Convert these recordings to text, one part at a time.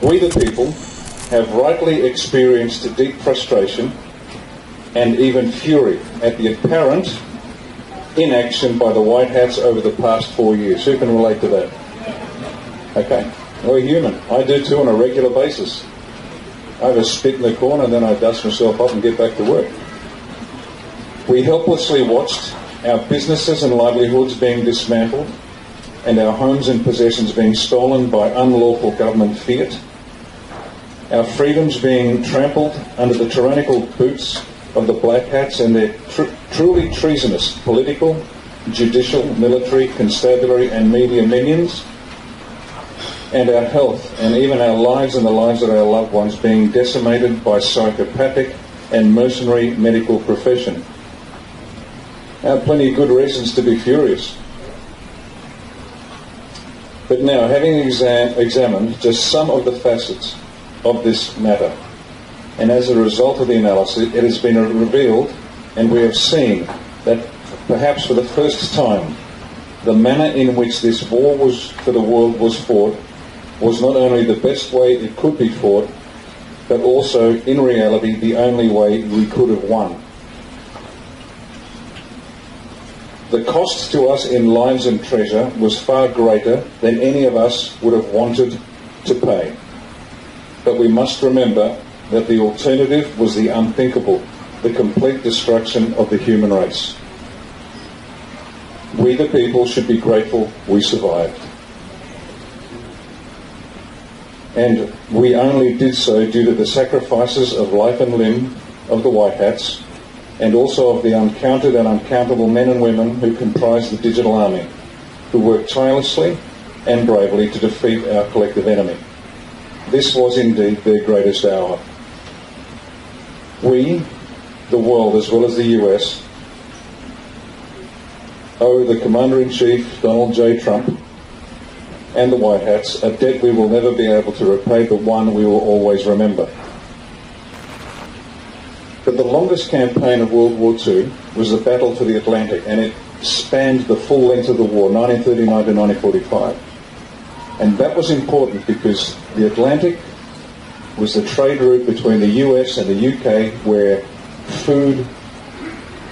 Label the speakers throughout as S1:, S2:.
S1: We the people have rightly experienced deep frustration and even fury at the apparent inaction by the White Hats over the past 4 years. Who can relate to that? Okay, we're human. I do too on a regular basis. I have a spit in the corner and then I dust myself up and get back to work. We helplessly watched our businesses and livelihoods being dismantled and our homes and possessions being stolen by unlawful government fiat, our freedoms being trampled under the tyrannical boots of the Black Hats and their truly treasonous political, judicial, military, constabulary and media minions, and our health and even our lives and the lives of our loved ones being decimated by psychopathic and mercenary medical profession. I have plenty of good reasons to be furious. But now, having examined just some of the facets of this matter, and as a result of the analysis, it has been revealed, and we have seen that perhaps for the first time, the manner in which this war for the world was fought was not only the best way it could be fought, but also, in reality, the only way we could have won. The cost to us in lives and treasure was far greater than any of us would have wanted to pay. But we must remember that the alternative was the unthinkable, the complete destruction of the human race. We the people should be grateful we survived. And we only did so due to the sacrifices of life and limb of the White Hats, and also of the uncounted and uncountable men and women who comprise the digital army, who worked tirelessly and bravely to defeat our collective enemy. This was indeed their greatest hour. We, the world as well as the US, owe the Commander-in-Chief, Donald J. Trump, and the White Hats a debt we will never be able to repay, but one we will always remember. But the longest campaign of World War II was the Battle for the Atlantic, and it spanned the full length of the war, 1939 to 1945. And that was important because the Atlantic was the trade route between the US and the UK where food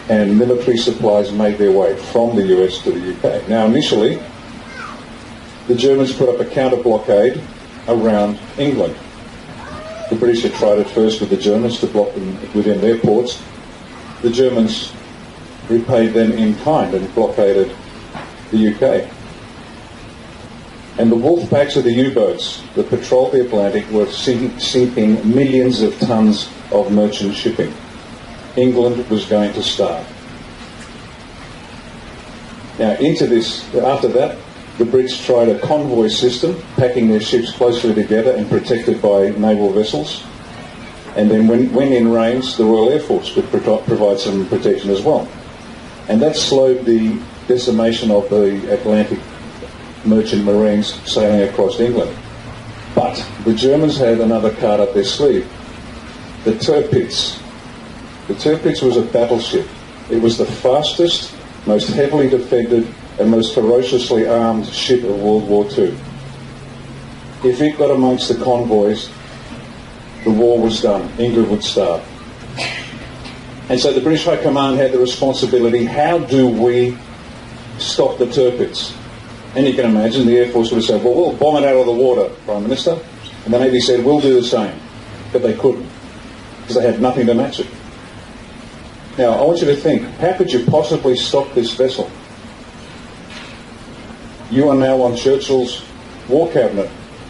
S1: and military supplies made their way from the US to the UK. Now, initially, the Germans put up a counter-blockade around England. The British had tried at first with the Germans to block them within their ports. The Germans repaid them in kind and blockaded the UK. And the wolf packs of the U-boats that patrolled the Atlantic were sinking millions of tons of merchant shipping. England was going to starve. Now, after that, the Brits tried a convoy system, packing their ships closely together and protected by naval vessels. And then when in range, the Royal Air Force could provide some protection as well. And that slowed the decimation of the Atlantic merchant marines sailing across England. But the Germans had another card up their sleeve. The Tirpitz. The Tirpitz was a battleship. It was the fastest, most heavily defended and most ferociously armed ship of World War II. If it got amongst the convoys, the war was done. England would starve. And so the British High Command had the responsibility, how do we stop the Tirpitz? And you can imagine the Air Force would have said, well, we'll bomb it out of the water, Prime Minister. And the Navy said, we'll do the same. But they couldn't, because they had nothing to match it. Now, I want you to think, how could you possibly stop this vessel? You are now on Churchill's war cabinet.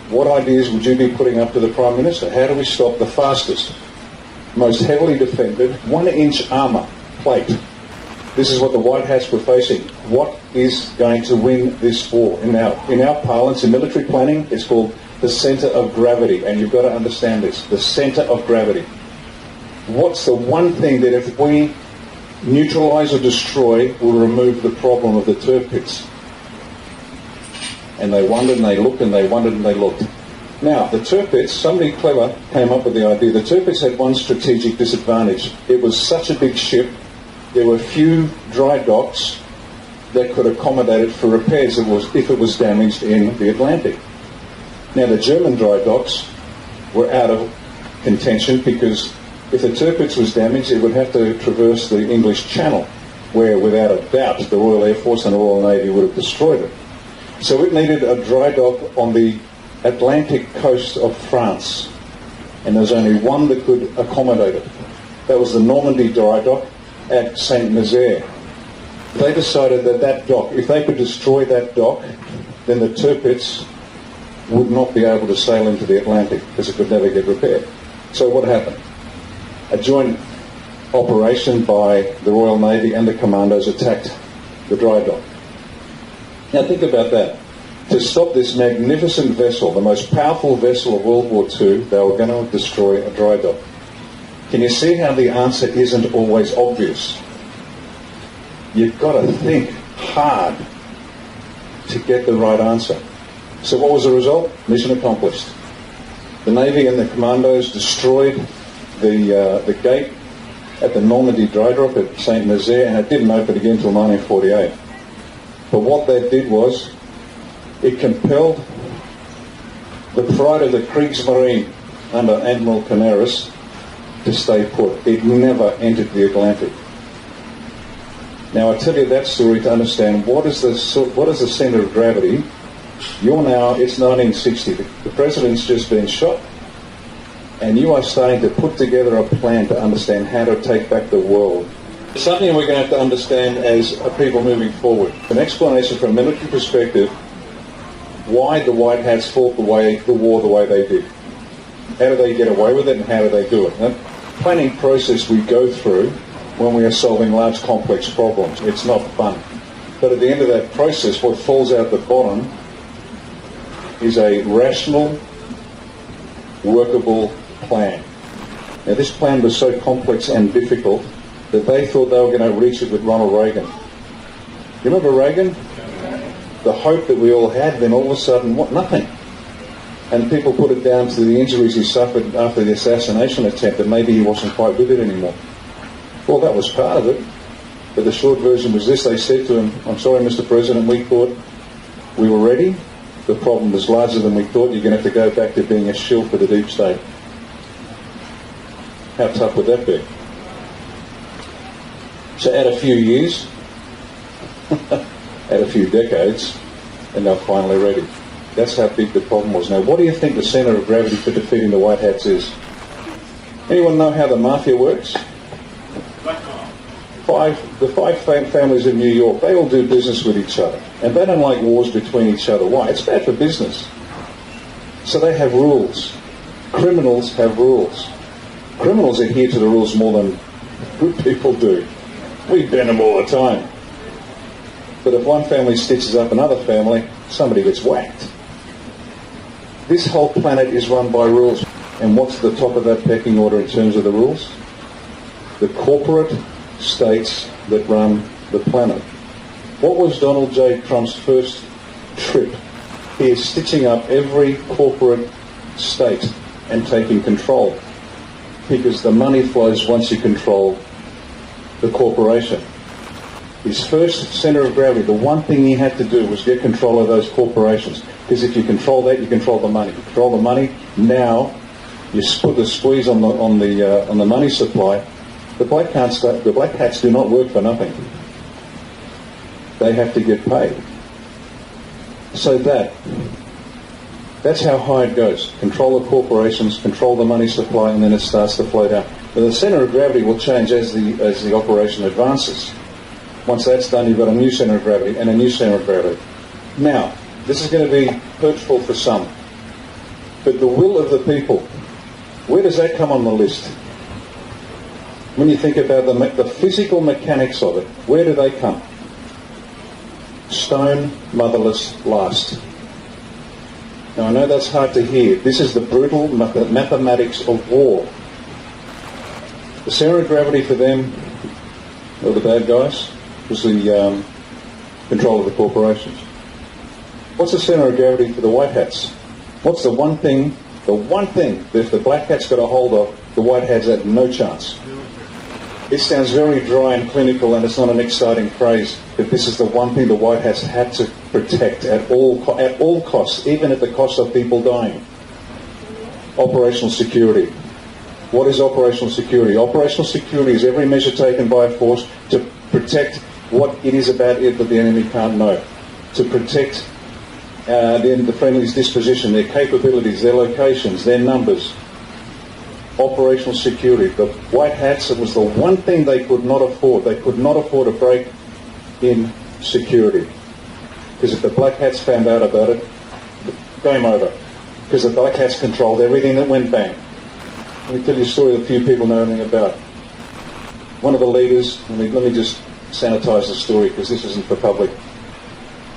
S1: What ideas would you be putting up to the Prime Minister? How do we stop the fastest, most heavily defended, 1-inch armour plate? This is what the White Hats were facing. What is going to win this war? In our parlance, in military planning, it's called the centre of gravity. And you've got to understand this, the centre of gravity. What's the one thing that if we neutralise or destroy will remove the problem of the Tirpitz? And they wondered and they looked and they wondered and they looked. Now, the Tirpitz, somebody clever came up with the idea. The Tirpitz had one strategic disadvantage. It was such a big ship, there were few dry docks that could accommodate it for repairs if it was damaged in the Atlantic. Now, the German dry docks were out of contention because if the Tirpitz was damaged, it would have to traverse the English Channel, where without a doubt the Royal Air Force and the Royal Navy would have destroyed it. So it needed a dry dock on the Atlantic coast of France, and there's only one that could accommodate it. That was the Normandy dry dock at Saint-Nazaire. They decided that that dock, if they could destroy that dock, then the Tirpitz would not be able to sail into the Atlantic because it could never get repaired. So what happened? A joint operation by the Royal Navy and the commandos attacked the dry dock. Now think about that. To stop this magnificent vessel, the most powerful vessel of World War II, they were going to destroy a dry dock. Can you see how the answer isn't always obvious? You've got to think hard to get the right answer. So what was the result? Mission accomplished. The Navy and the commandos destroyed the gate at the Normandy dry dock at Saint-Nazaire, and it didn't open again until 1948. But what that did was it compelled the pride of the Kriegsmarine under Admiral Canaris to stay put. It never entered the Atlantic. Now I tell you that story to understand what is the centre of gravity. It's 1960. The president's just been shot, and you are starting to put together a plan to understand how to take back the world. It's something we're going to have to understand as a people moving forward. An explanation from a military perspective why the White Hats fought the war the way they did. How do they get away with it, and how do they do it? The planning process we go through when we are solving large complex problems. It's not fun. But at the end of that process, what falls out the bottom is a rational, workable plan. Now this plan was so complex and difficult that they thought they were going to reach it with Ronald Reagan. You remember Reagan? The hope that we all had, then all of a sudden, what? Nothing. And people put it down to the injuries he suffered after the assassination attempt, that maybe he wasn't quite with it anymore. Well, that was part of it. But the short version was this. They said to him, "I'm sorry, Mr. President, we thought we were ready. The problem was larger than we thought. You're going to have to go back to being a shill for the deep state." How tough would that be? So add a few years, add a few decades, and they're finally ready. That's how big the problem was. Now, what do you think the centre of gravity for defeating the White Hats is? Anyone know how the mafia works? The five families in New York, they all do business with each other. And they don't like wars between each other. Why? It's bad for business. So they have rules. Criminals have rules. Criminals adhere to the rules more than good people do. We bend them all the time. But if one family stitches up another family, somebody gets whacked. This whole planet is run by rules. And what's the top of that pecking order in terms of the rules? The corporate states that run the planet. What was Donald J. Trump's first trip? He is stitching up every corporate state and taking control, because the money flows once you control the corporation. His first centre of gravity, the one thing he had to do was get control of those corporations, because if you control that, you control the money. You control the money, now you put the squeeze on the money supply. The Black Hats do not work for nothing. They have to get paid. So that's how high it goes. Control the corporations, control the money supply, and then it starts to flow down. But the centre of gravity will change as the operation advances. Once that's done, you've got a new centre of gravity and a new centre of gravity. Now, this is going to be hurtful for some. But the will of the people, where does that come on the list? When you think about the physical mechanics of it, where do they come? Stone, motherless, last. Now I know that's hard to hear. This is the brutal mathematics of war. The centre of gravity for them, or the bad guys, was the control of the corporations. What's the centre of gravity for the White Hats? What's the one thing that if the Black Hats got a hold of, the White Hats had no chance? It sounds very dry and clinical, and it's not an exciting phrase, but this is the one thing the White Hats had to protect at all costs, even at the cost of people dying. Operational security. What is operational security? Operational security is every measure taken by a force to protect what it is about it that the enemy can't know. To protect the friendly's disposition, their capabilities, their locations, their numbers. Operational security. The White Hats, it was the one thing they could not afford. They could not afford a break in security. Because if the Black Hats found out about it, game over. Because the Black Hats controlled everything that went bang. Let me tell you a story that few people know anything about. One of the leaders, let me just sanitise the story because this isn't for public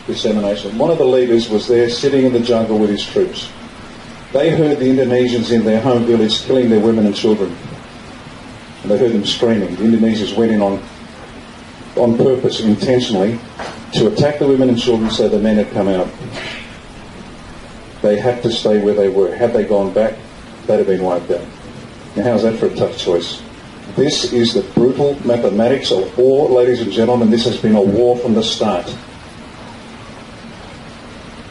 S1: dissemination. One of the leaders was there sitting in the jungle with his troops. They heard the Indonesians in their home village killing their women and children. And they heard them screaming. The Indonesians went in on purpose, intentionally, to attack the women and children so the men had come out. They had to stay where they were. Had they gone back, they'd have been wiped out. Now how's that for a tough choice? This is the brutal mathematics of war, ladies and gentlemen. This has been a war from the start.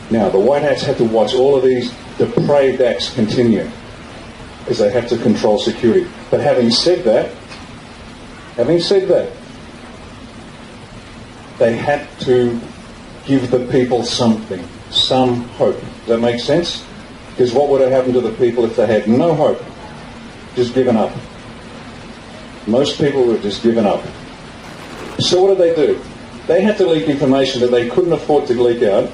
S1: Now, the White Hats had to watch all of these depraved acts continue because they had to control security. But having said that, they had to give the people something, some hope. Does that make sense? Because what would have happened to the people if they had no hope? Just given up. Most people would have just given up. So what did they do? They had to leak information that they couldn't afford to leak out,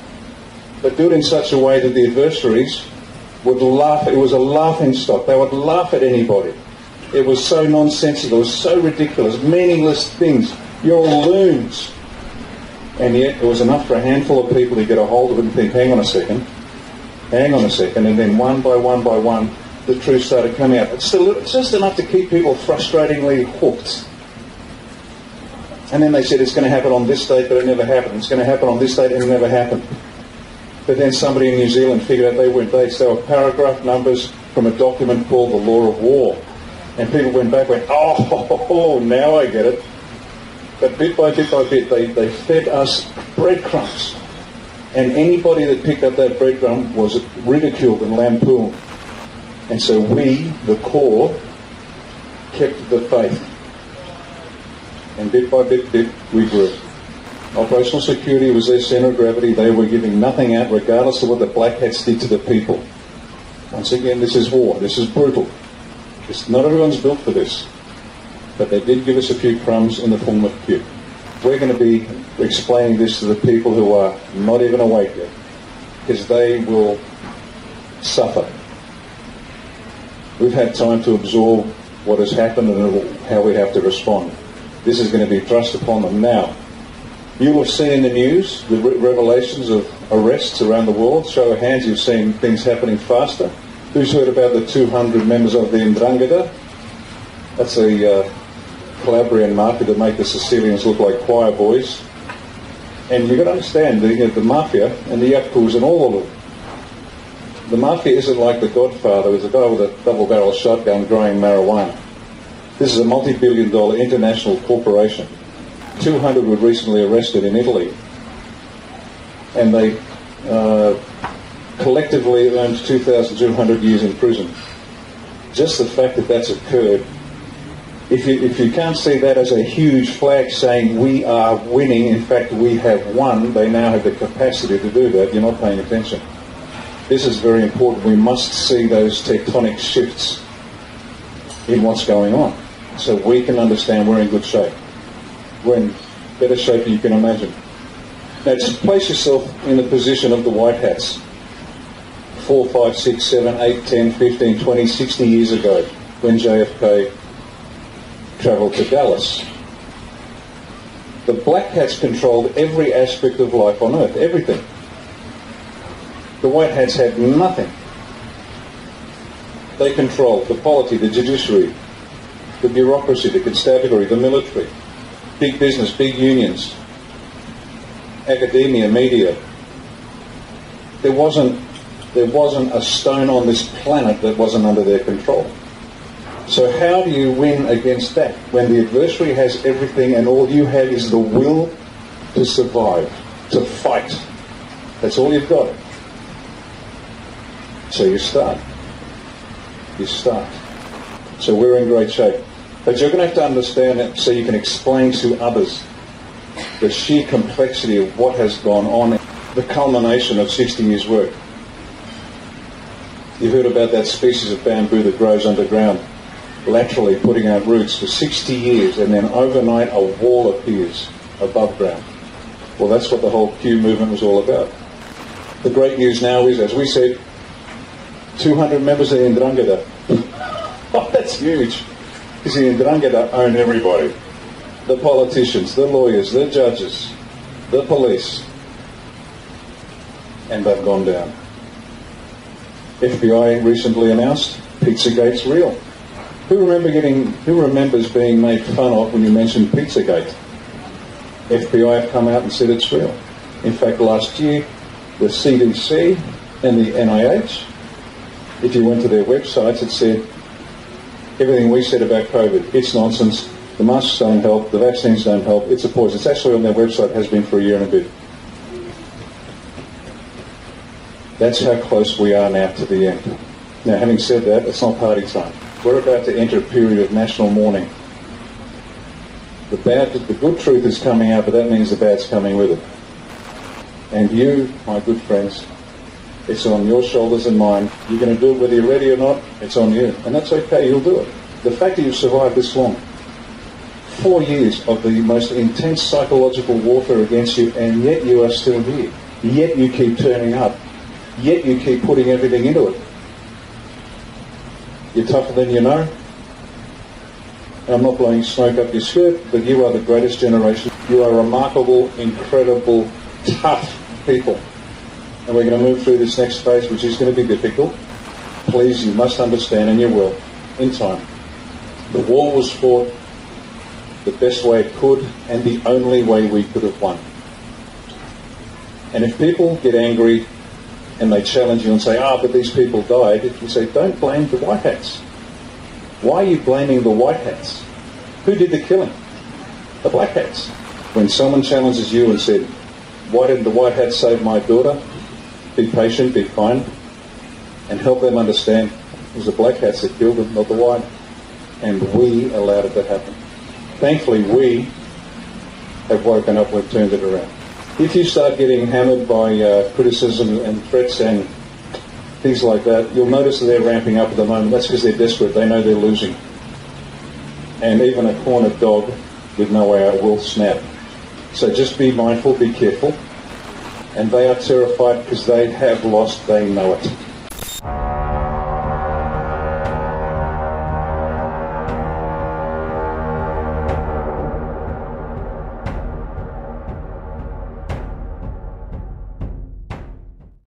S1: but do it in such a way that the adversaries would laugh. It was a laughing stock. They would laugh at anybody. It was so nonsensical. It was so ridiculous. Meaningless things. You're loons. And yet it was enough for a handful of people to get a hold of it and think, hang on a second. And then one by one, the truth started coming out. It's just enough to keep people frustratingly hooked. And then they said it's going to happen on this date, but it never happened. It's going to happen on this date, and it never happened. But then somebody in New Zealand figured out they weren't dates. They were paragraph numbers from a document called the Law of War. And people went back and went, oh, now I get it. But bit by bit, they fed us breadcrumbs. And anybody that picked up that breadcrumb was ridiculed and lampooned. And so we, the core, kept the faith. And bit by bit, we grew. Operational security was their centre of gravity. They were giving nothing out, regardless of what the Black Hats did to the people. Once again, this is war. This is brutal. Not everyone's built for this. But they did give us a few crumbs in the form of cute. We're going to be explaining this to the people who are not even awake yet, because they will suffer. We've had time to absorb what has happened and how we have to respond. This is going to be thrust upon them now. You will see in the news the revelations of arrests around the world. Show of hands, you've seen things happening faster. Who's heard about the 200 members of the Ndrangheta? That's a Calabrian mafia that make the Sicilians look like choir boys. And you've got to understand, the mafia and the Yakuza and all of them. The mafia isn't like the Godfather, who's a guy with a double-barrel shotgun growing marijuana. This is a multi-billion-dollar international corporation. 200 were recently arrested in Italy. And they collectively earned 2,200 years in prison. Just the fact that that's occurred, if you can't see that as a huge flag saying we are winning, in fact we have won, they now have the capacity to do that, you're not paying attention. This is very important. We must see those tectonic shifts in what's going on so we can understand we're in good shape. We're in better shape than you can imagine. Now, just place yourself in the position of the White Hats 4, 5, 6, 7, 8, 10, 15, 20, 60 years ago when JFK travelled to Dallas. The Black Hats controlled every aspect of life on Earth, everything. The White Hats had nothing. They controlled the polity, the judiciary, the bureaucracy, the constabulary, the military, big business, big unions, academia, media. There wasn't a stone on this planet that wasn't under their control. So how do you win against that when the adversary has everything and all you have is the will to survive, to fight? That's all you've got. So you start. you start. So we're in great shape. But you're going to have to understand it so you can explain to others the sheer complexity of what has gone on, the culmination of 60 years' work. You've heard about that species of bamboo that grows underground, laterally putting out roots for 60 years, and then overnight a wall appears above ground. Well, that's what the whole Q movement was all about. The great news now is, as we said, 200 members of the Ndrangheta. Oh, that's huge. Because the Ndrangheta own everybody. The politicians, the lawyers, the judges, the police. And they've gone down. FBI recently announced Pizzagate's real. Who remembers being made fun of when you mentioned Pizzagate? FBI have come out and said it's real. In fact, last year, the CDC and the NIH, if you went to their websites, it said everything we said about COVID, it's nonsense, the masks don't help, the vaccines don't help, it's a poison. It's actually on their website, has been for a year and a bit. That's how close we are now to the end. Now, having said that, it's not party time. We're about to enter a period of national mourning. The good truth is coming out, but that means the bad's coming with it. And you, my good friends, it's on your shoulders and mine. You're going to do it whether you're ready or not, it's on you. And that's okay, you'll do it. The fact that you've survived this long, 4 years of the most intense psychological warfare against you, and yet you are still here. Yet you keep turning up. Yet you keep putting everything into it. You're tougher than you know. And I'm not blowing smoke up your skirt, but you are the greatest generation. You are remarkable, incredible, tough people. And we're going to move through this next phase, which is going to be difficult. Please, you must understand, and you will, in time. The war was fought the best way it could, and the only way we could have won. And if people get angry and they challenge you and say, but these people died, you say, don't blame the white hats. Why are you blaming the white hats? Who did the killing? The black hats. When someone challenges you and said, why didn't the white hats save my daughter? Be patient, be kind, and help them understand it was the black hats that killed them, not the white. And we allowed it to happen. Thankfully, we have woken up, we've turned it around. If you start getting hammered by criticism and threats and things like that, you'll notice that they're ramping up at the moment. That's because they're desperate. They know they're losing. And even a cornered dog with no way out will snap. So just be mindful, be careful. And they are terrified because they have lost, they know it.